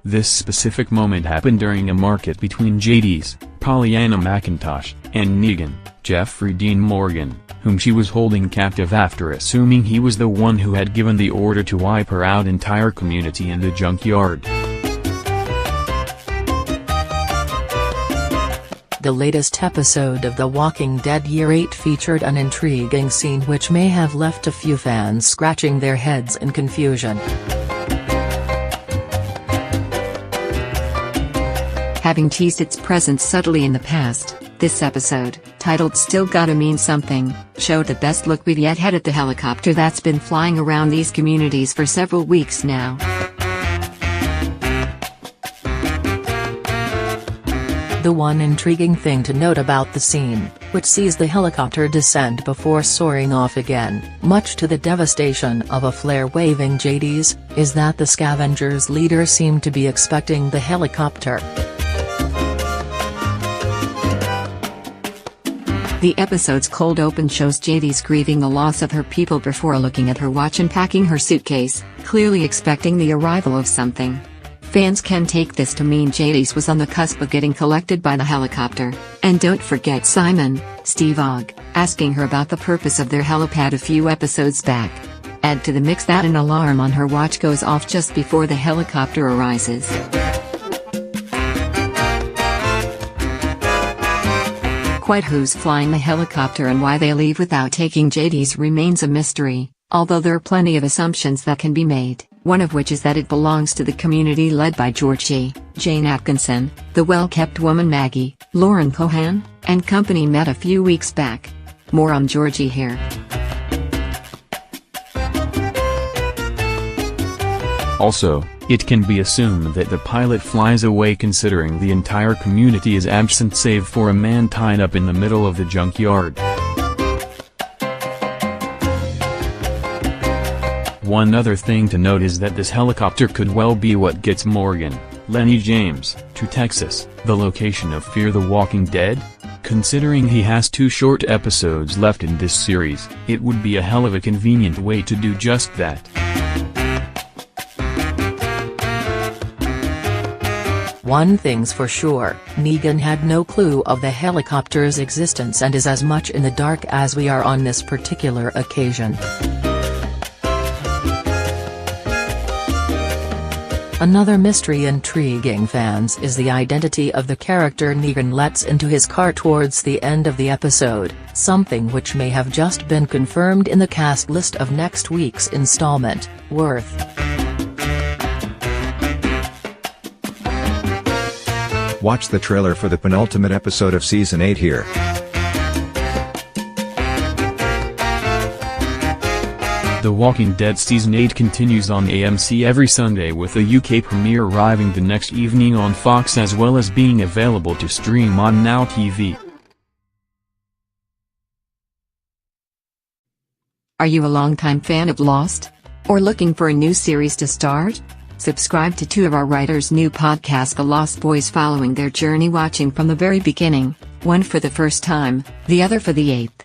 This specific moment happened during a market between Jadis, Pollyanna McIntosh, and Negan, Jeffrey Dean Morgan, whom she was holding captive after assuming he was the one who had given the order to wipe her out entire community in the junkyard. The latest episode of The Walking Dead Year 8 featured an intriguing scene which may have left a few fans scratching their heads in confusion. Having teased its presence subtly in the past, this episode, titled Still Gotta Mean Something, showed the best look we've yet had at the helicopter that's been flying around these communities for several weeks now. The one intriguing thing to note about the scene, which sees the helicopter descend before soaring off again, much to the devastation of a flare-waving Jadis, is that the scavengers' leader seemed to be expecting the helicopter. The episode's cold open shows Jadis grieving the loss of her people before looking at her watch and packing her suitcase, clearly expecting the arrival of something. Fans can take this to mean Jadis was on the cusp of getting collected by the helicopter, and don't forget Simon, Steve Ogg, asking her about the purpose of their helipad a few episodes back. Add to the mix that an alarm on her watch goes off just before the helicopter arises. Quite who's flying the helicopter and why they leave without taking Jadis remains a mystery, although there are plenty of assumptions that can be made, one of which is that it belongs to the community led by Georgie, Jane Atkinson, the well-kept woman Maggie, Lauren Cohan, and company met a few weeks back. More on Georgie here. Also, it can be assumed that the pilot flies away considering the entire community is absent save for a man tied up in the middle of the junkyard. One other thing to note is that this helicopter could well be what gets Morgan, Lenny James, to Texas, the location of Fear the Walking Dead. Considering he has 2 short episodes left in this series, it would be a hell of a convenient way to do just that. One thing's for sure, Negan had no clue of the helicopter's existence and is as much in the dark as we are on this particular occasion. Another mystery intriguing fans is the identity of the character Negan lets into his car towards the end of the episode, something which may have just been confirmed in the cast list of next week's installment, Worth. Watch the trailer for the penultimate episode of Season 8 here. The Walking Dead Season 8 continues on AMC every Sunday with the UK premiere arriving the next evening on Fox as well as being available to stream on Now TV. Are you a longtime fan of Lost? Or looking for a new series to start? Subscribe to 2 of our writers' new podcasts, The Lost Boys, following their journey watching from the very beginning, one for the first time, the other for the 8th.